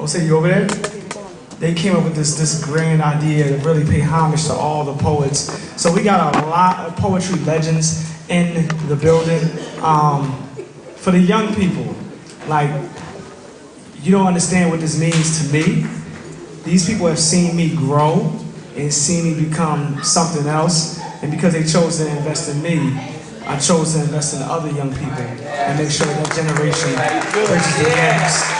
Oh, say you over there? They came up with this grand idea to really pay homage to all the poets. So we got a lot of poetry legends in the building. For the young people, like, you don't understand what this means to me. These people have seen me grow and seen me become something else. And because they chose to invest in me, I chose to invest in other young people and make sure that generation bridges the gaps.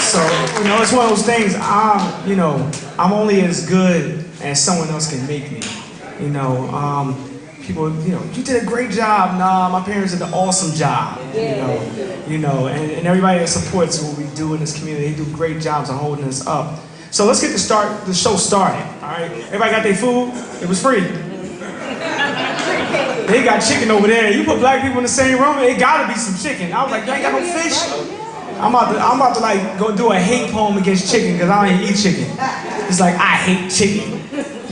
So, you know, it's one of those things, I'm only as good as someone else can make me. People, you did a great job. Nah, my parents did an awesome job. And everybody that supports what we do in this community, they do great jobs of holding us up. So let's get the show started, all right? Everybody got their food? It was free. They got chicken over there. You put black people in the same room, it gotta be some chicken. I was like, they ain't got no fish? I'm about to like go do a hate poem against chicken because I don't even eat chicken. It's like, I hate chicken.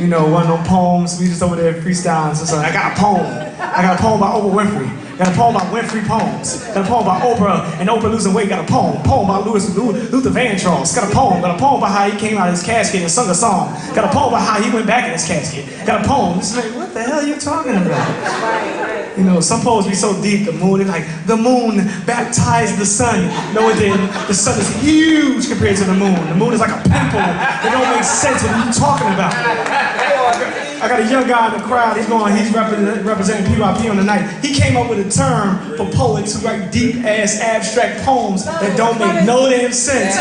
One of them poems, we just over there freestyling. So I got a poem. I got a poem about Oprah Winfrey. Got a poem about Winfrey poems. Got a poem about Oprah and Oprah losing weight. Got a poem. Poem about Luther Vandross. Got a poem. Got a poem about how he came out of his casket and sung a song. Got a poem about how he went back in his casket. Got a poem. It's like, what the hell are you talking about? Some poems be so deep. The moon is like, the moon baptized the sun. No, it didn't. The sun is huge compared to the moon. The moon is like a pimple. It don't make sense. What are you talking about? I got a young guy in the crowd. He's representing PYP on the night. He came up with a term for poets who write deep-ass abstract poems that don't make no damn sense.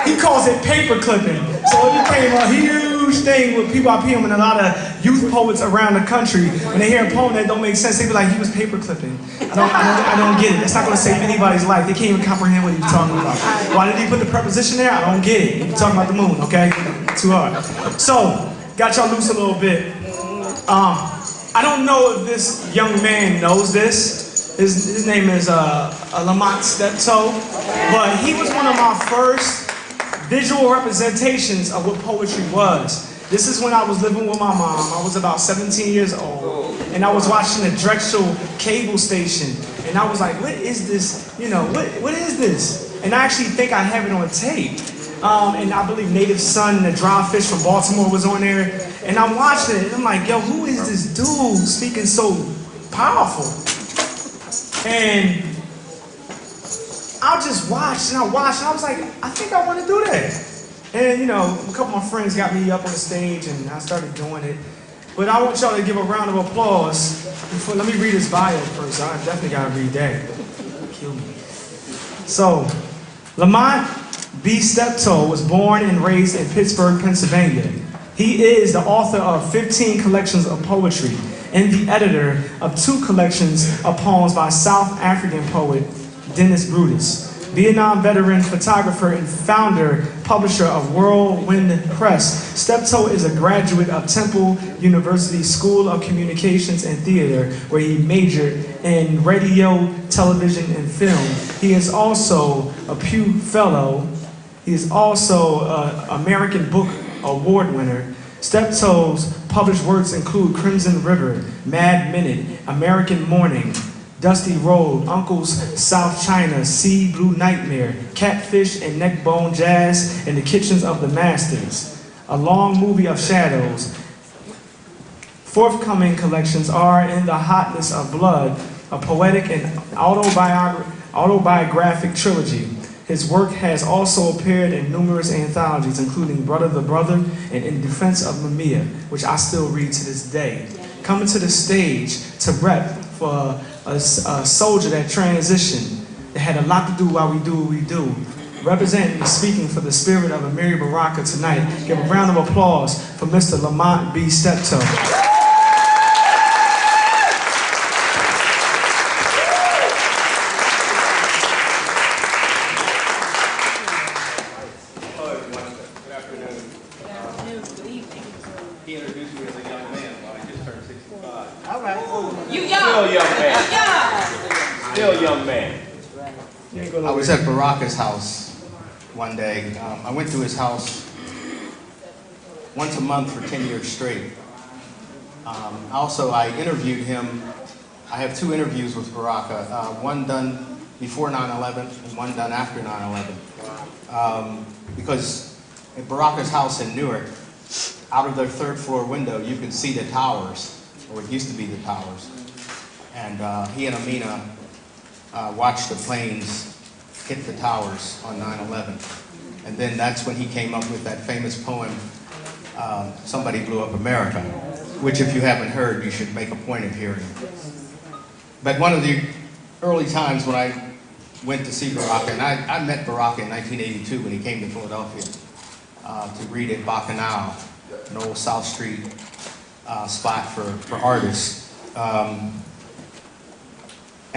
He calls it paper clipping. So it became a huge thing with PYP and a lot of youth poets around the country. When they hear a poem that don't make sense, they be like, he was paper clipping. I don't get it. That's not going to save anybody's life. They can't even comprehend what he's talking about. Why did he put the preposition there? I don't get it. He's talking about the moon, okay? Too hard. So, got y'all loose a little bit. I don't know if this young man knows this. His name is Lamont Steptoe, but he was one of my first visual representations of what poetry was. This is when I was living with my mom. I was about 17 years old, and I was watching the Drexel cable station, and I was like, what is this? What is this? And I actually think I have it on tape. And I believe Native Son and the Dry Fish from Baltimore was on there. And I'm watching it, and I'm like, yo, who is this dude speaking so powerful? And I just watched, and I was like, I think I want to do that. And, a couple of my friends got me up on the stage, and I started doing it. But I want y'all to give a round of applause. Let me read his bio first. I definitely got to read that. Kill me. So, Lamont B. Steptoe was born and raised in Pittsburgh, Pennsylvania. He is the author of 15 collections of poetry and the editor of 2 collections of poems by South African poet Dennis Brutus. Vietnam veteran, photographer, and founder, publisher of Whirlwind Press, Steptoe is a graduate of Temple University School of Communications and Theater, where he majored in radio, television, and film. He is also a Pew Fellow. He is also an American Book Award winner. Steptoe's published works include Crimson River, Mad Minute, American Morning, Dusty Road, Uncle's South China, Sea Blue Nightmare, Catfish and Neckbone Jazz, and The Kitchens of the Masters, A Long Movie of Shadows. Forthcoming collections are In the Hotness of Blood, a poetic and autobiographic trilogy. His work has also appeared in numerous anthologies, including Brother the Brother and In Defense of Mamiya, which I still read to this day. Coming to the stage to rep for a soldier that transitioned, that had a lot to do while we do what we do. Representing and speaking for the spirit of Amiri Baraka tonight, give a round of applause for Mr. Lamont B. Steptoe. He introduced me as a young man when I just turned 65. All right. You young. Still young man. Young. Still young man. I was at Baraka's house one day. I went to his house once a month for 10 years straight. Also, I interviewed him. I have 2 interviews with Baraka. One done, before 9/11 and one done after 9/11. Because at Baraka's house in Newark, out of their third floor window, you could see the towers, or it used to be the towers. And he and Amina watched the planes hit the towers on 9/11. And then that's when he came up with that famous poem, Somebody Blew Up America, which if you haven't heard, you should make a point of hearing. But one of the early times when I went to see Baraka, and I met Baraka in 1982 when he came to Philadelphia to read at Bacchanal, an old South Street spot for artists. And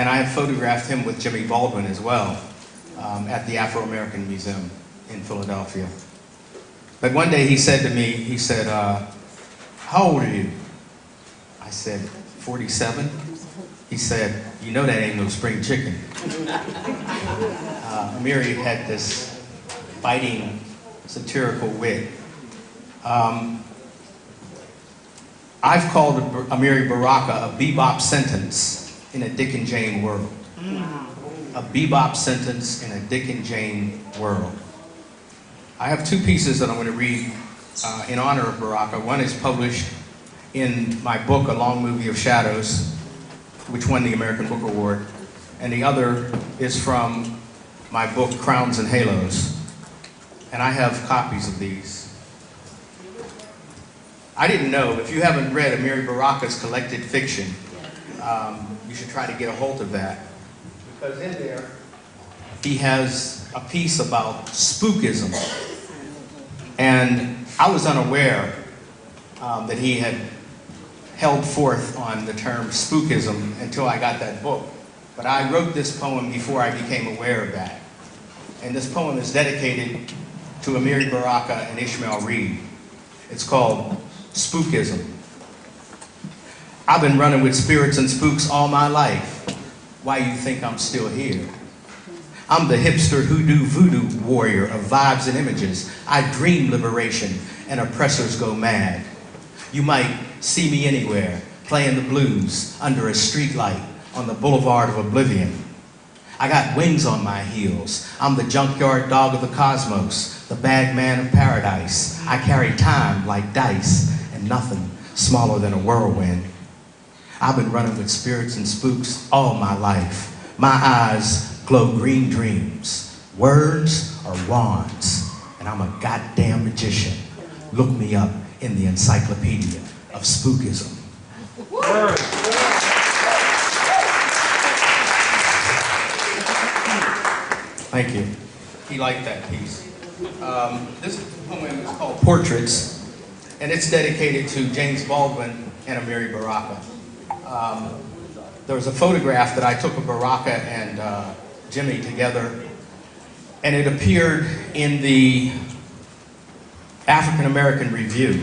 I have photographed him with Jimmy Baldwin as well at the Afro-American Museum in Philadelphia. But one day he said to me, he said, how old are you? I said, 47. He said, you know that ain't no spring chicken. Amiri had this biting, satirical wit. I've called Amiri Baraka a bebop sentence in a Dick and Jane world. A bebop sentence in a Dick and Jane world. I have two pieces that I'm going to read in honor of Baraka. One is published in my book, A Long Movie of Shadows, which won the American Book Award. And the other is from my book, Crowns and Halos. And I have copies of these. I didn't know, if you haven't read Amiri Baraka's collected fiction, you should try to get a hold of that. Because in there, he has a piece about spookism. And I was unaware that he had held forth on the term spookism until I got that book. But I wrote this poem before I became aware of that. And this poem is dedicated to Amiri Baraka and Ishmael Reed. It's called Spookism. I've been running with spirits and spooks all my life. Why you think I'm still here? I'm the hipster hoodoo voodoo warrior of vibes and images. I dream liberation and oppressors go mad. You might see me anywhere, playing the blues under a streetlight on the boulevard of oblivion. I got wings on my heels. I'm the junkyard dog of the cosmos, the bag man of paradise. I carry time like dice and nothing smaller than a whirlwind. I've been running with spirits and spooks all my life. My eyes glow green dreams. Words are wands, and I'm a goddamn magician. Look me up in the encyclopedia of spookism. Thank you. He liked that piece. This poem is called Portraits, and it's dedicated to James Baldwin and Amiri Baraka. There was a photograph that I took of Baraka and Jimmy together, and it appeared in the African American Review,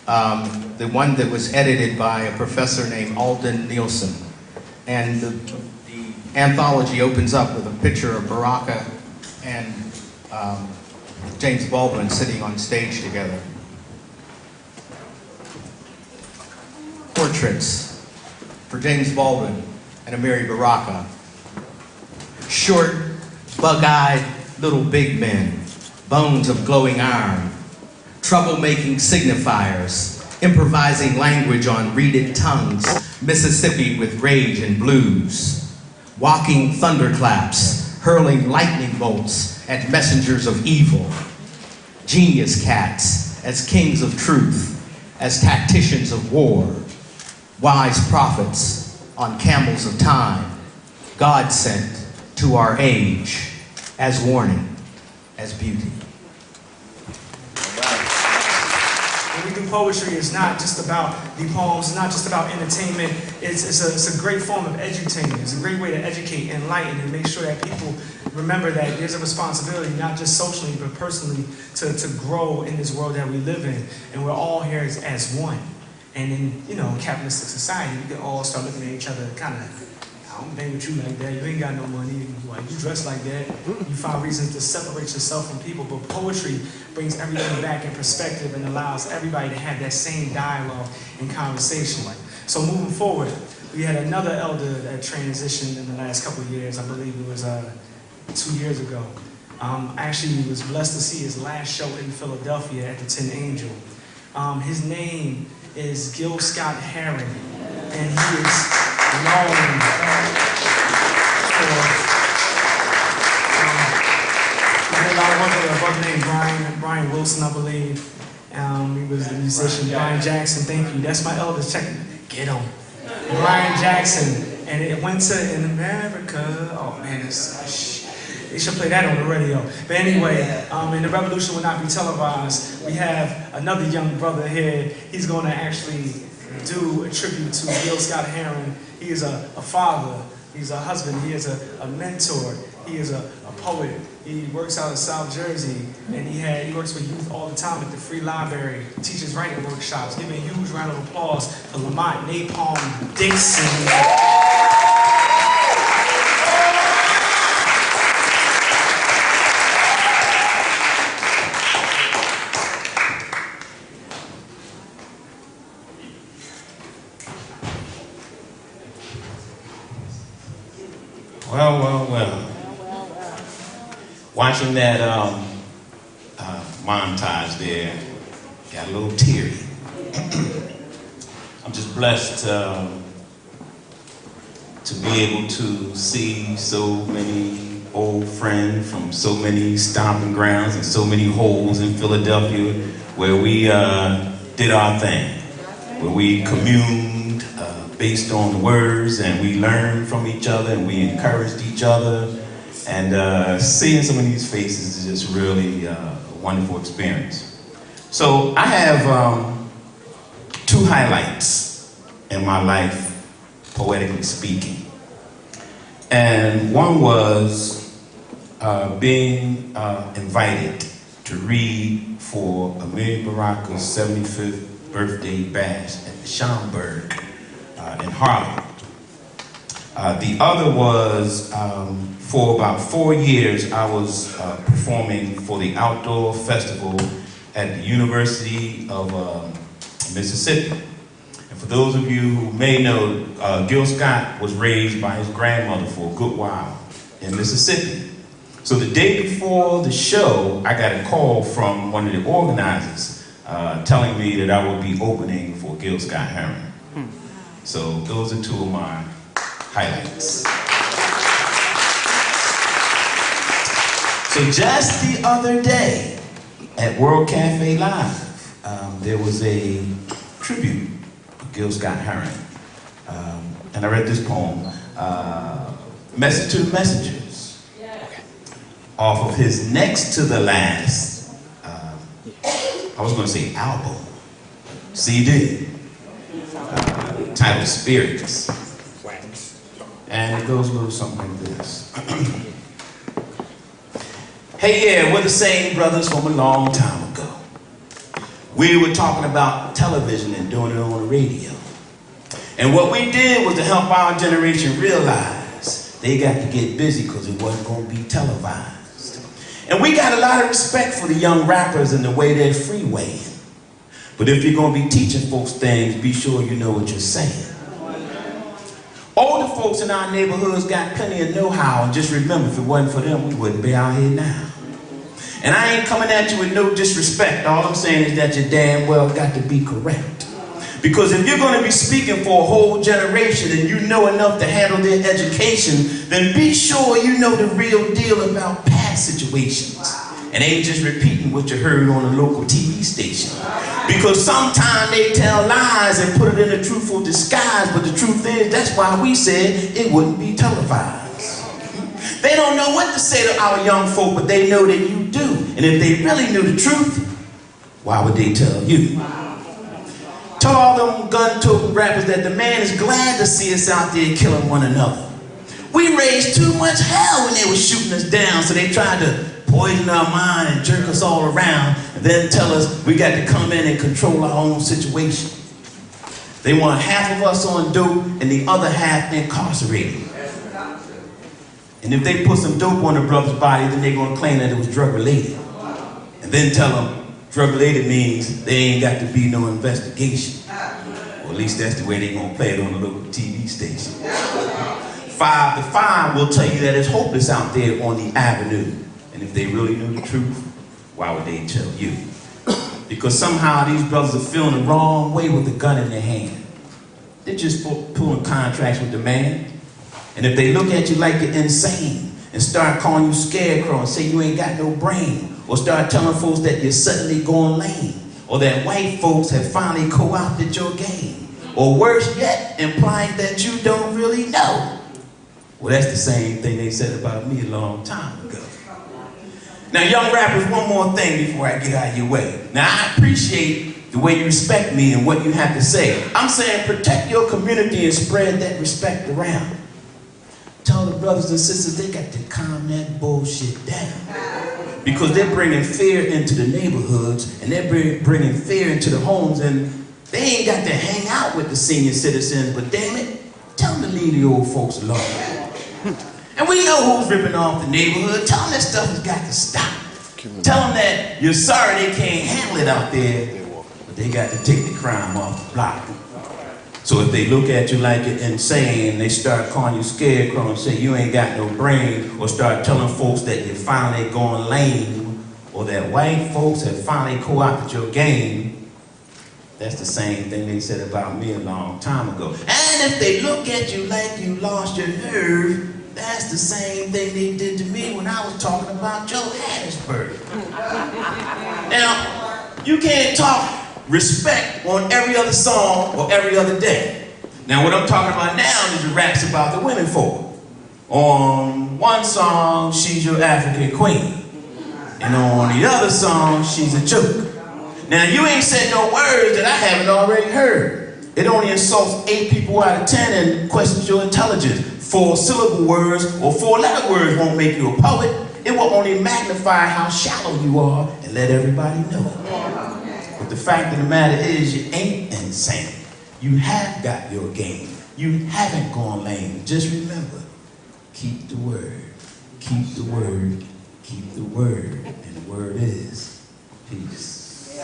the one that was edited by a professor named Alden Nielsen. And the anthology opens up with a picture of Baraka and James Baldwin sitting on stage together. Portraits for James Baldwin and Amiri Baraka. Short, bug-eyed little big men, bones of glowing iron, trouble-making signifiers, improvising language on reeded tongues, Mississippi with rage and blues, walking thunderclaps, hurling lightning bolts at messengers of evil, genius cats as kings of truth, as tacticians of war, wise prophets on camels of time, God sent to our age as warning, as beauty. When we do poetry, it's not just about the poems, it's not just about entertainment. It's a great form of edutainment. It's a great way to educate, enlighten, and make sure that people remember that there's a responsibility, not just socially, but personally, to grow in this world that we live in. And we're all here as one. And in, capitalistic society, we can all start looking at each other kind of, I don't bang with you like that, you ain't got no money, you dress like that, you find reasons to separate yourself from people, but poetry brings everything back in perspective and allows everybody to have that same dialogue and conversation. So moving forward, We had another elder that transitioned in the last couple of years. I believe it was 2 years ago. Actually, was blessed to see his last show in Philadelphia at the Tin Angel. His name is Gil Scott Heron, and he is known for he did a lot of work with a brother named Brian Wilson, I believe. He was the musician Brian Jackson. Thank you. That's my eldest. Check. Get him. Brian Jackson, and it went to In America. Oh man, they should play that on the radio. But anyway, and the revolution will not be televised. We have another young brother here. He's going to actually do a tribute to Gil Scott Heron. He is a father. He's a husband. He is a mentor. He is a poet. He works out of South Jersey, and he works with youth all the time at the Free Library, teaches writing workshops. Give a huge round of applause for Lamont Napalm Dixon. Well. Watching that montage there, got a little teary. I'm just blessed to be able to see so many old friends from so many stomping grounds and so many holes in Philadelphia where we did our thing, where we communed based on the words, and we learned from each other, and we encouraged each other. And seeing some of these faces is just really a wonderful experience. So I have 2 highlights in my life, poetically speaking. And one was being invited to read for Amiri Baraka's 75th birthday bash at the Schomburg in Harlem. The other was, for about 4 years, I was performing for the outdoor festival at the University of Mississippi. And for those of you who may know, Gil Scott was raised by his grandmother for a good while in Mississippi. So the day before the show, I got a call from one of the organizers telling me that I would be opening for Gil Scott Heron. So those are 2 of my highlights. So just the other day at World Cafe Live, there was a tribute to Gil Scott Heron. And I read this poem, Message to the Messengers, off of his next to the last, I was going to say album, CD, titled Spirits. And it goes a little something like this. Hey, yeah, we're the same brothers from a long time ago. We were talking about television and doing it on the radio. And what we did was to help our generation realize they got to get busy because it wasn't going to be televised. And we got a lot of respect for the young rappers and the way they're freewaying. But if you're going to be teaching folks things, be sure you know what you're saying. Older folks in our neighborhoods got plenty of know-how, and just remember, if it wasn't for them, we wouldn't be out here now. And I ain't coming at you with no disrespect. All I'm saying is that you damn well got to be correct. Because if you're going to be speaking for a whole generation and you know enough to handle their education, then be sure you know the real deal about past situations. And ain't just repeating what you heard on a local TV station. Because sometimes they tell lies and put it in a truthful disguise, but the truth is, that's why we said it wouldn't be televised. They don't know what to say to our young folk, but they know that you do. And if they really knew the truth, why would they tell you? Tell all them gun-toting rappers that the man is glad to see us out there killing one another. We raised too much hell when they were shooting us down, so they tried to poison our mind and jerk us all around, and then tell us we got to come in and control our own situation. They want half of us on dope and the other half incarcerated. And if they put some dope on the brother's body, then they're going to claim that it was drug-related. And then tell them drug-related means there ain't got to be no investigation. Well, at least that's the way they're gonna play it on the local TV station. 5 to 5 will tell you that it's hopeless out there on the avenue. And if they really knew the truth, why would they tell you? Because somehow these brothers are feeling the wrong way with a gun in their hand. They're just pulling contracts with the man. And if they look at you like you're insane and start calling you scarecrow and say you ain't got no brain, or start telling folks that you're suddenly going lame, or that white folks have finally co-opted your game, or worse yet, implying that you don't really know. Well, that's the same thing they said about me a long time ago. Now, young rappers, one more thing before I get out of your way. Now, I appreciate the way you respect me and what you have to say. I'm saying protect your community and spread that respect around. Tell the brothers and sisters they got to calm that bullshit down. Because they're bringing fear into the neighborhoods, and they're bringing fear into the homes, and they ain't got to hang out with the senior citizens, but damn it, tell them to leave the old folks alone. And we know who's ripping off the neighborhood. Tell them that stuff has got to stop. Tell them that you're sorry they can't handle it out there, but they got to take the crime off the block. So if they look at you like you're insane, they start calling you scarecrow and say you ain't got no brain, or start telling folks that you're finally going lame, or that white folks have finally co-opted your game, that's the same thing they said about me a long time ago. And if they look at you like you lost your nerve, that's the same thing they did to me when I was talking about Joe Hattiesburg. Now, you can't talk respect on every other song or every other day. Now, what I'm talking about now is the raps about the women folk. On one song, she's your African queen. And on the other song, she's a joke. Now, you ain't said no words that I haven't already heard. It only insults 8 people out of 10 and questions your intelligence. 4-syllable words or 4-letter words won't make you a poet. It will only magnify how shallow you are and let everybody know. But the fact of the matter is, you ain't insane. You have got your game. You haven't gone lame. Just remember, keep the word, keep the word, keep the word. And the word is peace.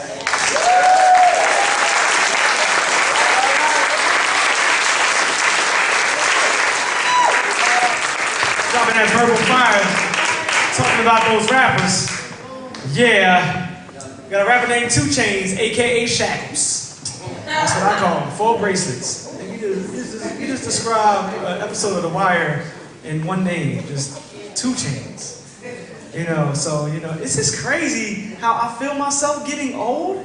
Dropping that verbal fire, talking about those rappers. Yeah, got a rapper named 2 Chainz, aka Shackles. That's what I call him, 4 bracelets. And you just described an episode of The Wire in one name, just 2 Chainz. You know, so, you know, it's just crazy how I feel myself getting old.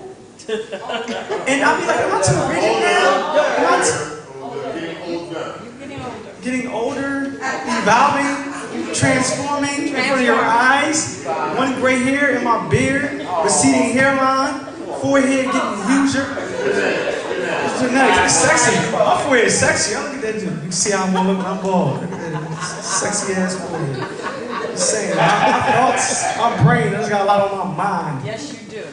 And I'll be like, am I too rigid now? Getting older, evolving, transforming in front of your eyes. One gray hair in my beard, receding hairline, forehead getting huger. It's genetic. It's sexy. My forehead is sexy. I look at that dude. You can see how I'm gonna look when I'm bald. Look at that sexy ass forehead. Just saying, my thoughts, my brain, that's got a lot on my mind. Yes, you do.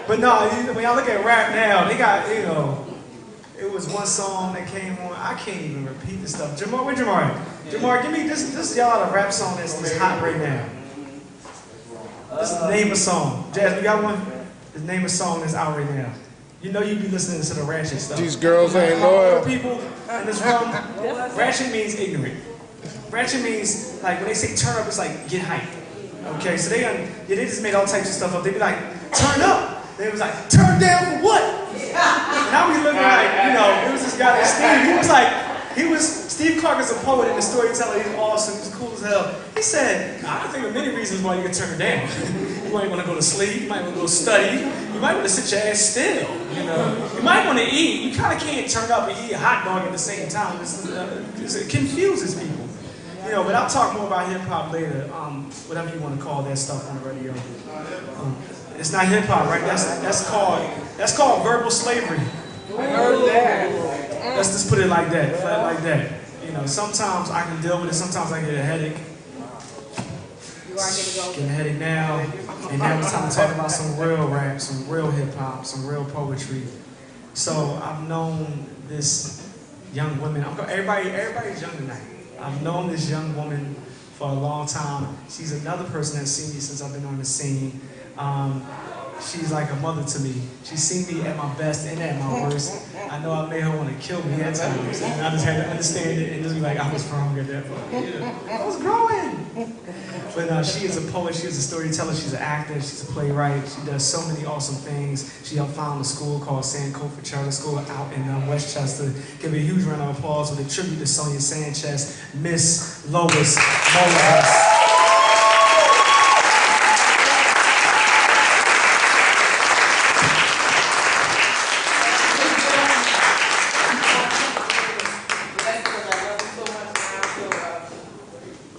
But no, when I look at rap now, they got, you know, it was one song that came on. I can't even repeat this stuff. Jamar, where Jamar at? Jamar, give me this y'all a rap song that's hot right now. Just name a song. Jazz, we got one? Just name a song that's out right now. You know you be listening to the ratchet stuff. These girls ain't loyal. People in this room, ratchet means ignorant. Ratchet means, like, when they say turn up, it's like, get hype. Okay, so they just made all types of stuff up. They be like, turn up. They was like, turn down for what? And I was looking like, you know, it was this guy named Steve. Steve Clark is a poet and a storyteller. He's awesome. He's cool as hell. He said, I can think of many reasons why you can turn down. You might want to go to sleep. You might want to go study. You might want to sit your ass still. You know, you might want to eat. You kind of can't turn up and eat a hot dog at the same time. It confuses people. You know, but I'll talk more about hip hop later. Whatever you want to call that stuff on the radio. It's not hip hop, right? That's called verbal slavery. I heard that. Let's just put it like that, flat like that. You know, sometimes I can deal with it. Sometimes I get a headache. You are Getting a headache now, and now it's time to talk about some real rap, some real hip hop, some real poetry. So I've known this young woman. Everybody's young tonight. I've known this young woman for a long time. She's another person that's seen me since I've been on the scene. she's like a mother to me. She's seen me at my best and at my worst. I know I made her want to kill me at times. And I just had to understand it and just be like, I was wrong at that point. Yeah, I was growing. But she is a poet, she is a storyteller, she's an actor, she's a playwright. She does so many awesome things. She helped found a school called Sankofa Charter School out in Westchester. Give her a huge round of applause with a tribute to Sonia Sanchez, Miss Lois Molas.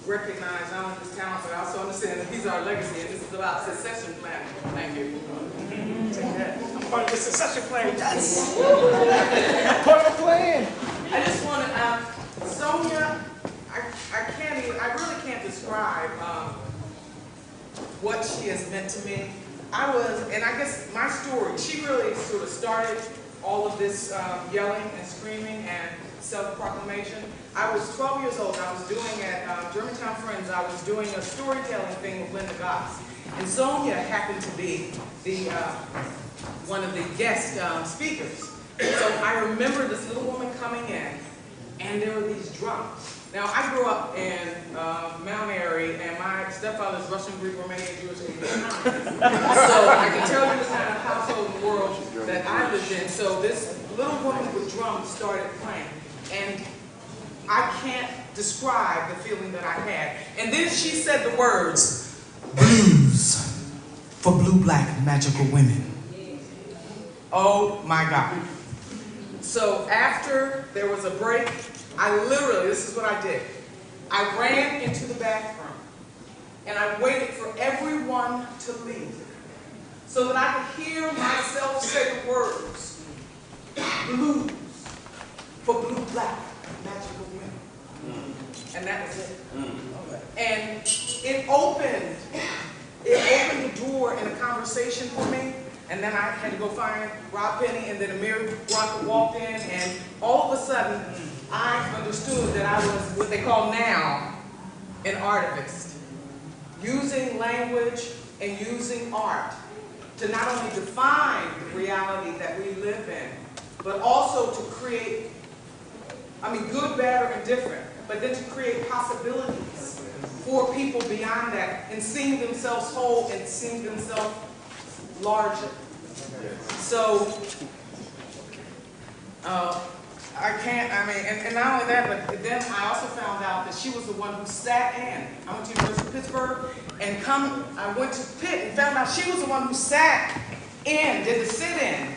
Recognize not only his talent, but I also understand that he's our legacy, and this is about succession planning. Thank you. Take that. I'm part of the succession plan. Yes! Part of the plan. I just want to, Sonia, I really can't describe what she has meant to me. And I guess my story, she really sort of started all of this yelling and screaming and self-proclamation. I was 12 years old. I was doing at Germantown Friends, I was doing a storytelling thing with Linda Goss. And Sonia happened to be the one of the guest speakers. So I remember this little woman coming in, and there were these drums. Now, I grew up in Mount Airy, and my stepfather's Russian, Greek, Romanian, Jewish, and Italian. So I can tell you the kind of household and world that I lived in. So this little woman with drums started playing. And I can't describe the feeling that I had. And then she said the words, "Blues for blue, black, magical women." Oh my God. So after there was a break, I literally, this is what I did. I ran into the bathroom and I waited for everyone to leave so that I could hear myself say the words, "Blues for blue, black, magical women." And that was it. And it opened the door in a conversation for me. And then I had to go find Rob Penny, and then Amir Bronca walked in, and all of a sudden, I understood that I was what they call now an artivist. Using language and using art to not only define the reality that we live in, but also to create, good, bad, or indifferent, but then to create possibilities for people beyond that and seeing themselves whole and seeing themselves larger. So, and not only that, but then I also found out that she was the one who sat in. I went to University of Pittsburgh, and I went to Pitt and found out she was the one who sat in, did the sit-in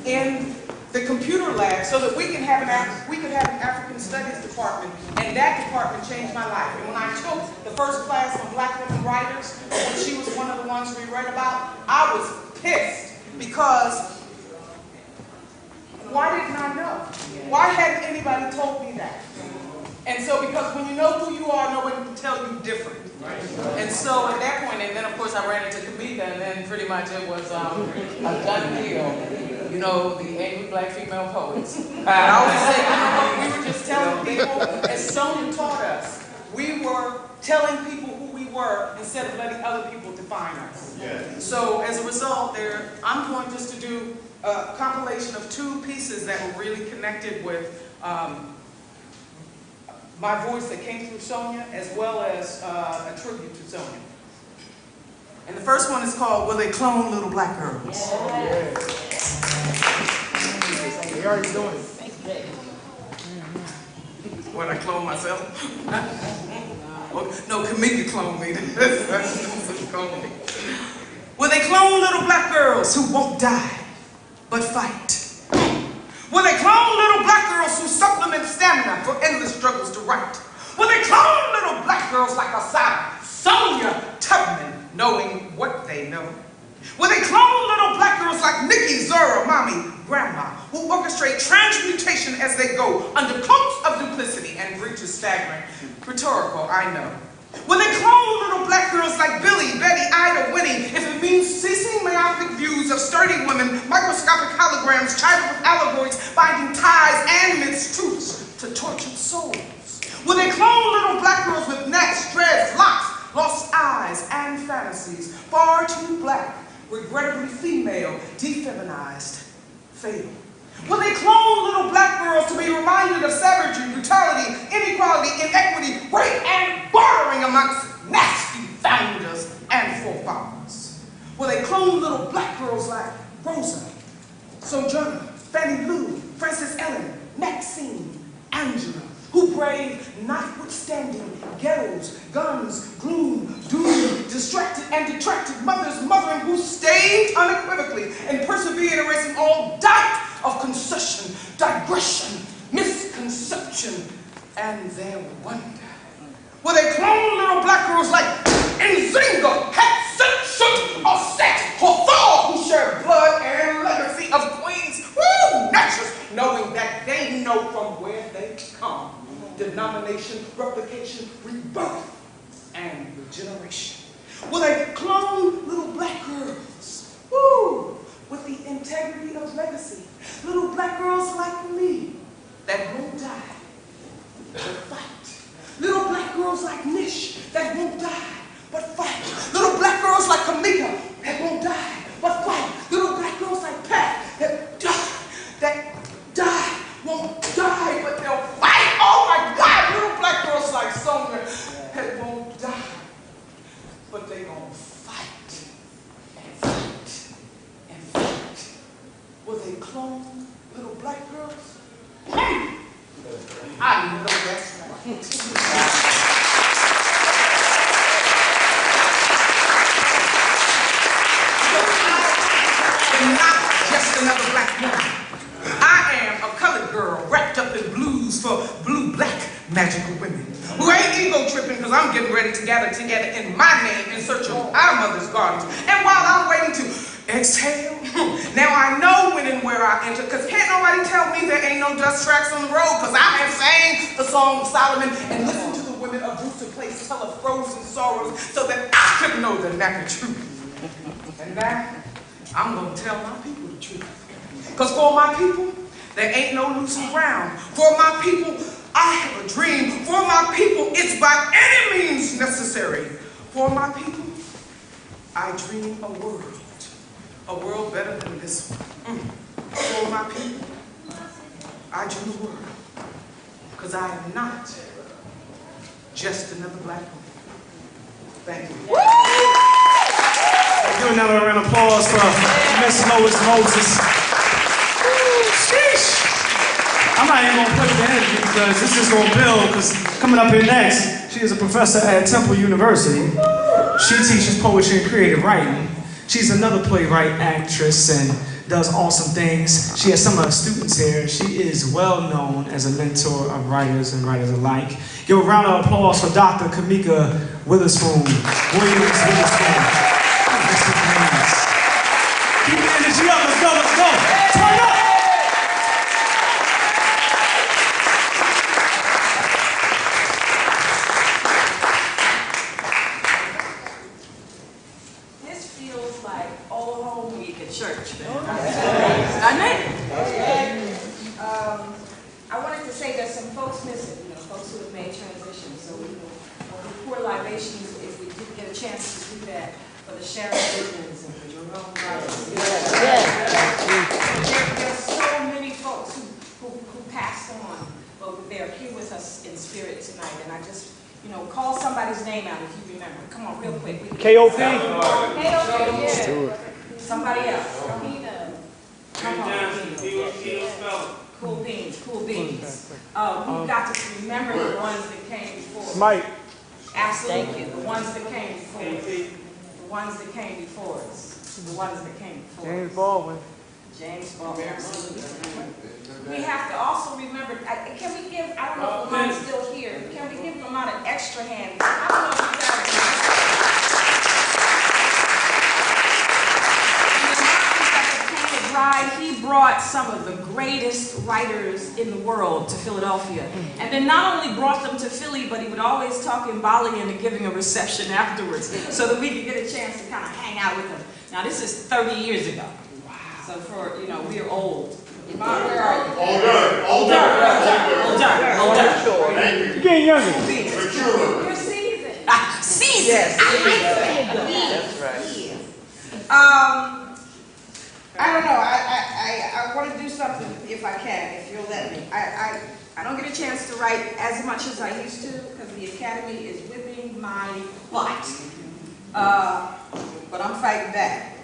in the computer lab so that we could have an African Studies department, and that department changed my life. And when I took the first class on Black women writers, when she was one of the ones we read about, I was pissed because why didn't I know? Why hadn't anybody told me that? And so, because when you know who you are, nobody can tell you different. And so at that point, and then of course I ran into Kamika, and then pretty much it was a done deal. You know, the angry black female poets. And I always say, we were just telling people, as Sonia taught us, we were telling people who we were instead of letting other people define us. Yes. So as a result, I'm going just to do a compilation of two pieces that were really connected with my voice that came through Sonia, as well as a tribute to Sonia. And the first one is called "Will They Clone Little Black Girls?" They already doing it. What, I clone myself? No, Kamika cloned me. Will they clone little black girls who won't die, but fight? Will they clone little black girls who supplement stamina for endless struggles to write? Will they clone little black girls like Asada, Sonia Tubman, knowing what they know? Will they clone little black girls like Nikki, Zora, Mommy, Grandma, who orchestrate transmutation as they go under cloaks of duplicity and breaches staggering? Rhetorical, I know. Will they clone little black girls like Billy, Betty, Ida, Winnie, if it means ceasing myopic views of sturdy women, microscopic holograms, child with allegories, binding ties and myths, truths to tortured souls? Will they clone little black girls with nets, dreads, locks, lost eyes, and fantasies, far too black regrettably female, defeminized, fatal. Will they clone little black girls to be reminded of savagery, brutality, inequality, inequity, rape, and bartering amongst nasty founders and forefathers? Will they clone little black girls like Rosa, Sojourner, Fannie Lou, Frances Ellen, Maxine, Angela, who braved notwithstanding ghettos, guns, gloom, doom, distracted and detracted mothers, mothering who stayed unequivocally and persevered, erasing all doubt of concession, digression, misconception, and their wonder. Will they clone little black girls like Nzinga, Hatshepsut, or Set, Hathor, who share blood and legacy of queens, woo, natures, knowing that they know from where they come, denomination, replication, rebirth, and regeneration? Will they clone little black girls, woo, with the integrity of legacy? Little black girls like me that won't die, but fight. Little black girls like Nish that won't die, but fight. Little black girls like Kamika that won't die, but fight. Little black girls like Pat that won't die, but they'll fight. Oh my God, little black girls like Sonia that won't die, but they gonna fight and fight and fight. Will they clone little black girls? I know that's right. I am not just another black woman. I am a colored girl wrapped up in blues for blue-black magical women who ain't ego tripping because I'm getting ready to gather together in my name in search of our mother's gardens. And while I'm waiting to exhale, now I know when and where I enter, because can't nobody tell me there ain't no dust tracks on the road, because I have sang the Song of Solomon and listened to the women of Brewster Place tell of frozen sorrows so that I could know the naked truth. And now, I'm going to tell my people the truth. Because for my people, there ain't no losing ground. For my people, I have a dream. For my people, it's by any means necessary. For my people, I dream a world better than this one. For my people, I dream a world. Because I am not just another black woman. Thank you. Give another round of applause for Miss Lois Moses. Sheesh. I'm not even going to put the energy because this is going to build, because coming up here next, she is a professor at Temple University. She teaches poetry and creative writing. She's another playwright, actress, and does awesome things. She has some of her students here. She is well known as a mentor of writers and writers alike. Give a round of applause for Dr. Kamika Witherspoon. Williams Witherspoon. Keep the energy up, let's go, let's go. Turn up! This feels like old home week at church, man. Doesn't it? I wanted to say there's some folks missing, folks who have made transitions. So we pour libations if we did get a chance to do that for the Sharon Goodmans and for Jerome Roberts. There's so many folks who passed on, but they're here with us in spirit tonight. And I just, call somebody's name out if you remember. Come on, real quick. KOP. KOP, yeah. Somebody else. Come on. Cool beans, cool beans. We've got to remember the ones that came before. Mike. Absolutely. The ones that came before us. The ones that came before us. The ones that came before us. James Baldwin. James Baldwin, absolutely. We have to also remember, can we give, I don't know if Lamont's still here, can we give Lamont an extra hand? I don't know if he's out there. He brought some of the greatest writers in the world to Philadelphia. And then not only brought them to Philly, but he would always talk in Bali and giving a reception afterwards so that we could get a chance to kind of hang out with them. Now this is 30 years ago. Wow. So for, we're old. Lamont, where are you? Older. You're getting younger. You're seasoned. Seasoned. Yes. I like that. That's right. I don't know. I want to do something if I can, if you'll let me. I don't get a chance to write as much as I used to because the Academy is whipping my butt. But I'm fighting back.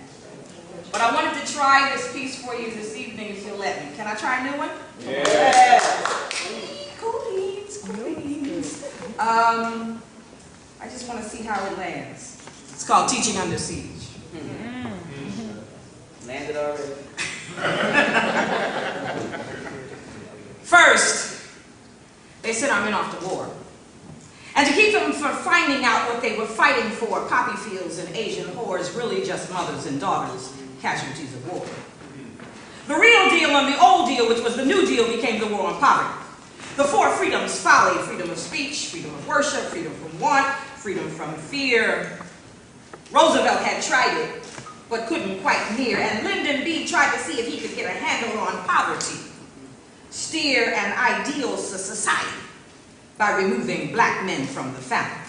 But I wanted to try this piece for you this evening if you'll let me. Can I try a new one? Yeah. Cool beans, cool beans. I just want to see how it lands. It's called Teaching Under Siege. Landed already. First, they sent our men off to war. And to keep them from finding out what they were fighting for, poppy fields and Asian whores, really just mothers and daughters, casualties of war. The real deal and the old deal, which was the new deal, became the war on poverty. The four freedoms: folly, freedom of speech, freedom of worship, freedom from want, freedom from fear. Roosevelt had tried it, but couldn't quite near, and Lyndon B. tried to see if he could get a handle on poverty, steer an ideal society by removing black men from the family.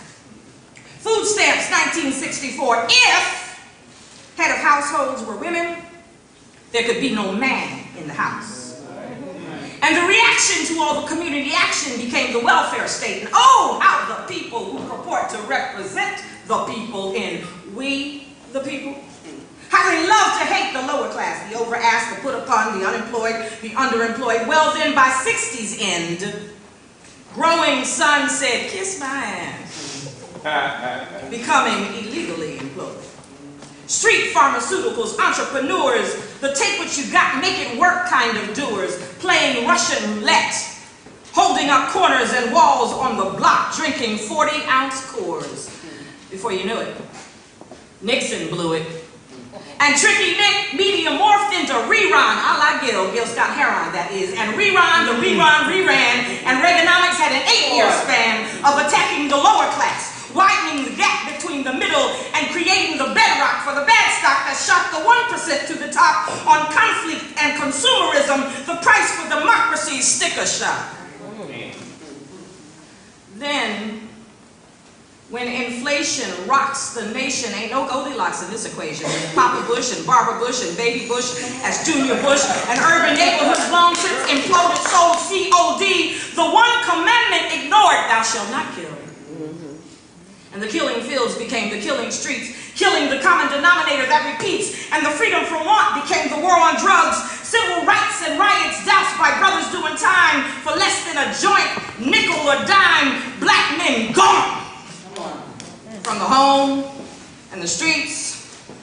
Food stamps, 1964. If head of households were women, there could be no man in the house. And the reaction to all the community action became the welfare state. And oh, how the people who purport to represent the people in We the People, how they love to hate the lower class, the overasked, the put upon, the unemployed, the underemployed. Well then, by 60's end, growing son said, kiss my ass, becoming illegally employed. Street pharmaceuticals, entrepreneurs, the take what you got, make it work kind of doers, playing Russian roulette, holding up corners and walls on the block, drinking 40-ounce Coors. Before you knew it, Nixon blew it. And Tricky Nick media morphed into rerun, a la Gil Scott Heron, that is. And rerun, the rerun, reran, and Reaganomics had an 8-year span of attacking the lower class, widening the gap between the middle and creating the bedrock for the bad stock that shot the 1% to the top on conflict and consumerism, the price for democracy's sticker shock. Then, when inflation rocks the nation, ain't no Goldilocks in this equation. Papa Bush and Barbara Bush and Baby Bush as Junior Bush and urban neighborhoods, long trips imploded, sold COD. The one commandment ignored, thou shalt not kill. And the killing fields became the killing streets, killing the common denominator that repeats, and the freedom from want became the war on drugs, civil rights and riots doused by brothers doing time for less than a joint, nickel or dime, black men gone. From the home and the streets,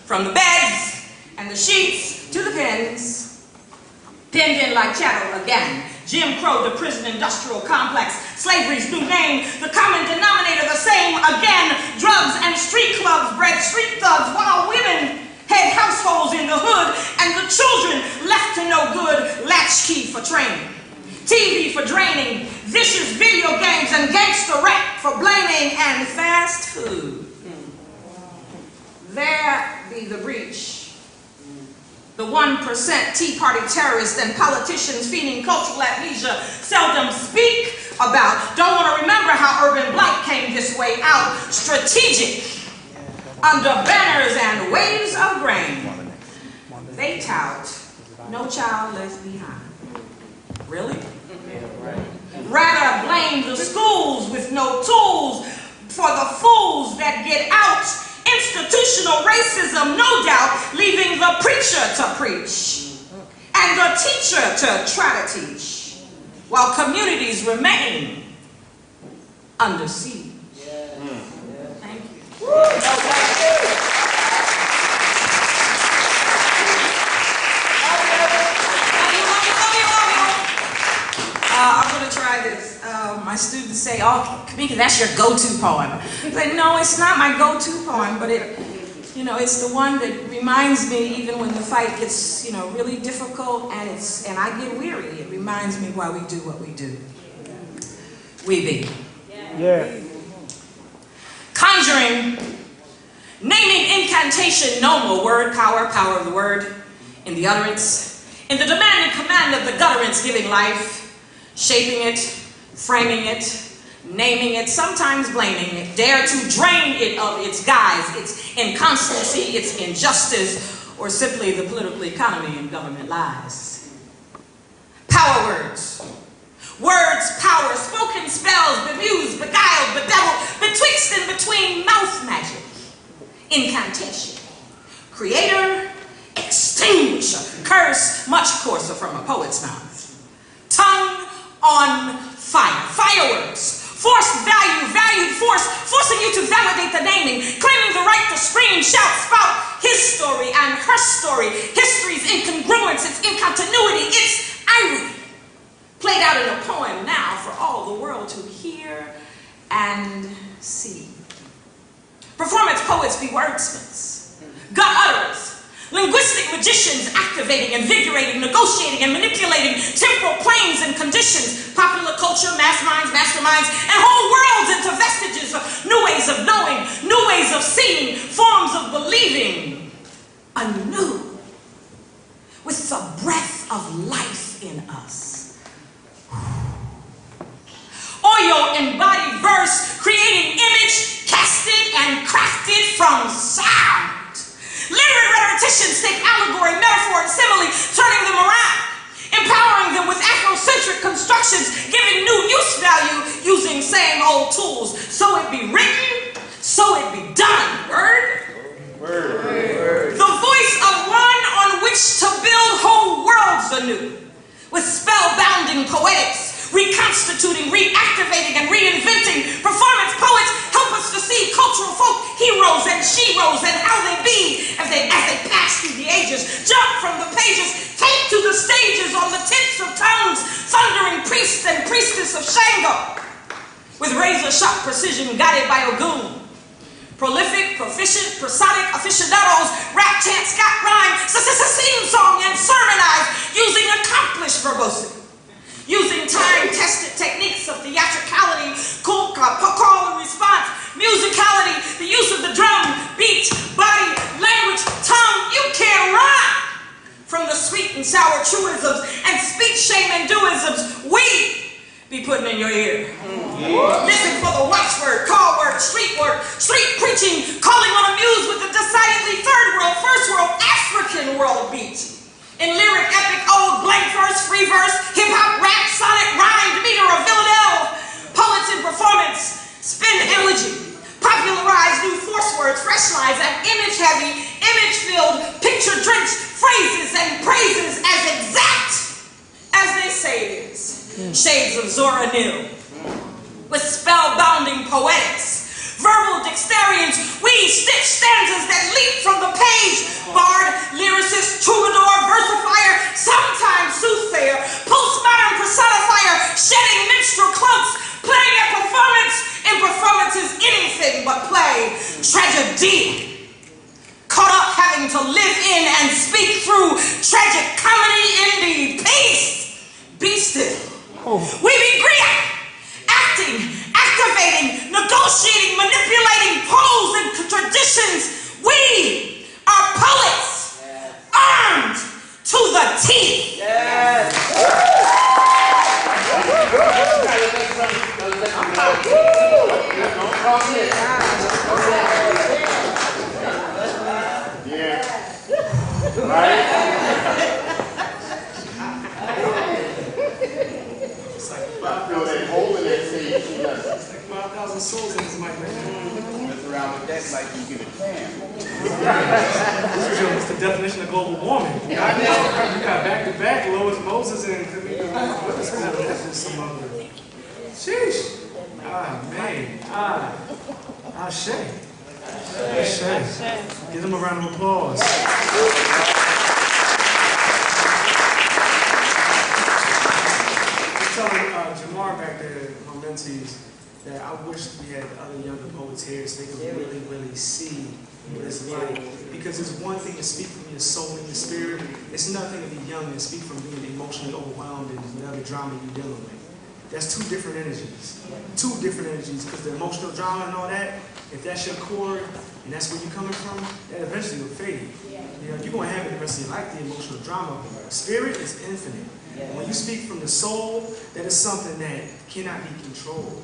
from the beds and the sheets to the pens, penned in like chattel again. Jim Crow, the prison industrial complex, slavery's new name, the common denominator the same again. Drugs and street clubs bred street thugs, while women had households in the hood, and the children left to no good, latchkey for training, TV for draining, vicious video games and gangster rap for blaming, and fast food. There be the breach. The 1% Tea Party terrorists and politicians feeding cultural amnesia seldom speak about. Don't want to remember how urban blight came this way out. Strategic, under banners and waves of grain. They tout, no child left behind. Really? Rather blame the schools with no tools for the fools that get out. Institutional racism, no doubt, leaving the preacher to preach and the teacher to try to teach, while communities remain under siege. Thank you. I'm going to try this. My students say, oh, Kamika, that's your go-to poem. I say, no, it's not my go-to poem, but it's the one that reminds me, even when the fight gets, really difficult and I get weary, it reminds me why we do what we do. We be. Yeah. Conjuring, naming incantation, no more word, power of the word, in the utterance, in the demand and command of the gutterance, giving life, shaping it, framing it, naming it, sometimes blaming it, dare to drain it of its guise, its inconstancy, its injustice, or simply the political economy and government lies. Power words. Words, power, spoken spells, bemused, beguiled, bedeviled, betwixt and between, mouth magic, incantation, creator, extinguisher, curse, much coarser from a poet's mouth. Tongue on fire, fireworks, forced value, valued force, forcing you to validate the naming, claiming the right to scream, shout, spout his story and her story, history's incongruence, its incontinuity, its irony, played out in a poem now for all the world to hear and see. Performance poets be wordsmiths, gut utterers, linguistic magicians activating, invigorating, negotiating, and manipulating temporal planes and conditions, popular culture, mass minds, masterminds, and whole worlds into vestiges of new ways of knowing, new ways of seeing, forms of believing, anew, with the breath of life in us. Oil embodied verse, creating image, casted and crafted from sound. Literate rhetoricians take allegory, metaphor, and simile, turning them around, empowering them with Afrocentric constructions, giving new use value, using same old tools. So it be written, so it be done. Word? Word. The voice of one on which to build whole worlds anew, with spellbounding poetics, reconstituting, reactivating, and reinventing. Performance poets help us to see cultural folk heroes and sheroes and how they be as they pass through the ages, jump from the pages, take to the stages on the tips of tongues, thundering priest and priestess of Shango, with razor-sharp precision guided by Ogun. Prolific, proficient, prosodic aficionados, rap, chant, scott, rhyme, sing song, and sermonize, using accomplished verbosity. Using time-tested techniques of theatricality, call and response, musicality, the use of the drum, beat, body, language, tongue. You can't run from the sweet and sour truisms and speech, shame, and doisms we be putting in your ear. Listen for the watchword, call word, street preaching, calling on a muse with a decidedly third world, first world, African world beat. In lyric, epic, ode, blank verse, free verse, hip-hop, rap, sonnet, rhymed, meter, or villanelle. Poets in performance, spin elegy, popularize new force words, fresh lines, and image-heavy, image-filled, picture-drenched phrases and praises as exact as they say it is. Shades of Zora Neale. With spellbounding poetics, verbal dexterians, we stitch stanzas that leap from the page. Bard, lyricist, troubadour, versifier, sometimes soothsayer, postmodern personifier, shedding minstrel clumps, playing a performance, and performance is anything but play. Tragedy. Caught up having to live in and speak through tragic comedy indeed. Peace. Be still. We be Greek. Acting, activating, negotiating, manipulating poles and traditions. We are poets, armed to the teeth. Yes. Yeah. Right? They're holding that stage. It's like 5,000 souls in this mic right now. Mess around with that like you get a can. It's the definition of global warming. You got back-to-back Lois Moses and some other. Sheesh. Ah, man. Ashe. Give them a round of applause. I was telling Jamar back there, my mentees, that I wish we had other younger poets here so they could really, really see what it's like. Because it's one thing to speak from your soul and your spirit. It's another thing to be young and speak from being emotionally overwhelmed and whatever drama you're dealing with. That's two different energies. Two different energies, because the emotional drama and all that, if that's your core and that's where you're coming from, that eventually will fade. You know, you're going to have it the rest of your life, the emotional drama. Spirit is infinite. When you speak from the soul, that is something that cannot be controlled.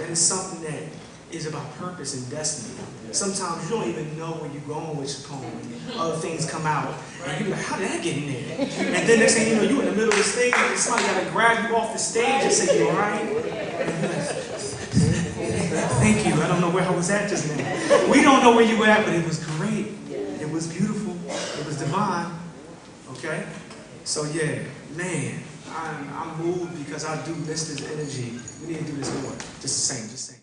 That is something that is about purpose and destiny. Sometimes you don't even know where you're going with your poem. Other things come out, and you be like, how did that get in there? And then next thing you know, you're in the middle of this thing, and somebody got to grab you off the stage and say, you all right? And you're like, thank you. I don't know where I was at just now. We don't know where you were at, but it was great. It was beautiful. It was divine. Okay? So yeah, man, I'm moved because I do miss this energy. We need to do this more. Just the same, just saying.